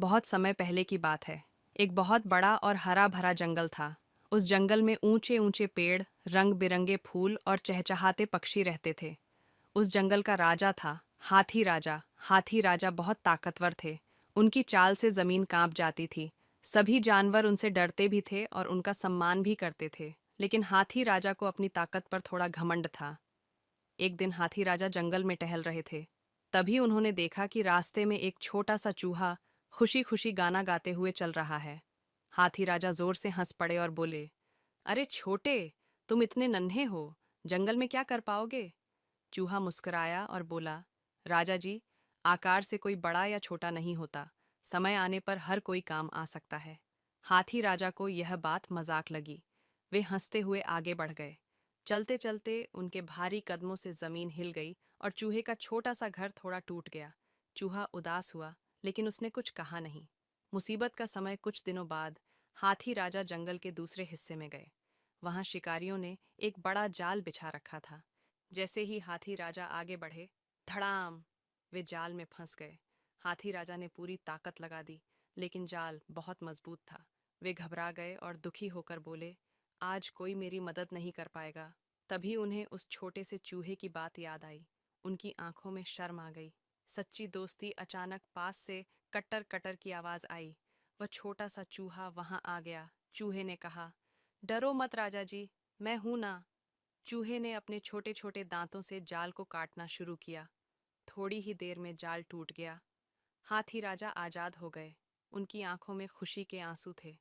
बहुत समय पहले की बात है। एक बहुत बड़ा और हरा भरा जंगल था। उस जंगल में ऊंचे ऊंचे पेड़, रंग बिरंगे फूल और चहचहाते पक्षी रहते थे। उस जंगल का राजा था हाथी राजा। हाथी राजा बहुत ताकतवर थे। उनकी चाल से जमीन कांप जाती थी। सभी जानवर उनसे डरते भी थे और उनका सम्मान भी करते थे। लेकिन हाथी राजा को अपनी ताकत पर थोड़ा घमंड था। एक दिन हाथी राजा जंगल में टहल रहे थे। तभी उन्होंने देखा कि रास्ते में एक छोटा सा चूहा खुशी खुशी गाना गाते हुए चल रहा है। हाथी राजा जोर से हंस पड़े और बोले, अरे छोटे, तुम इतने नन्हे हो, जंगल में क्या कर पाओगे? चूहा मुस्कुराया और बोला, राजा जी, आकार से कोई बड़ा या छोटा नहीं होता। समय आने पर हर कोई काम आ सकता है। हाथी राजा को यह बात मजाक लगी। वे हंसते हुए आगे बढ़ गए। चलते चलते उनके भारी कदमों से जमीन हिल गई और चूहे का छोटा सा घर थोड़ा टूट गया। चूहा उदास हुआ, लेकिन उसने कुछ कहा नहीं। मुसीबत का समय कुछ दिनों बाद हाथी राजा जंगल के दूसरे हिस्से में गए। वहां शिकारियों ने एक बड़ा जाल बिछा रखा था। जैसे ही हाथी राजा आगे बढ़े, धड़ाम, वे जाल में फंस गए। हाथी राजा ने पूरी ताकत लगा दी, लेकिन जाल बहुत मजबूत था। वे घबरा गए और दुखी होकर बोले, आज कोई मेरी मदद नहीं कर पाएगा। तभी उन्हें उस छोटे से चूहे की बात याद आई। उनकी आंखों में शर्म आ गई। सच्ची दोस्ती अचानक पास से कटर कटर की आवाज आई। वह छोटा सा चूहा वहां आ गया। चूहे ने कहा, डरो मत राजा जी, मैं हूं ना। चूहे ने अपने छोटे छोटे दांतों से जाल को काटना शुरू किया। थोड़ी ही देर में जाल टूट गया। हाथी राजा आजाद हो गए। उनकी आंखों में खुशी के आंसू थे।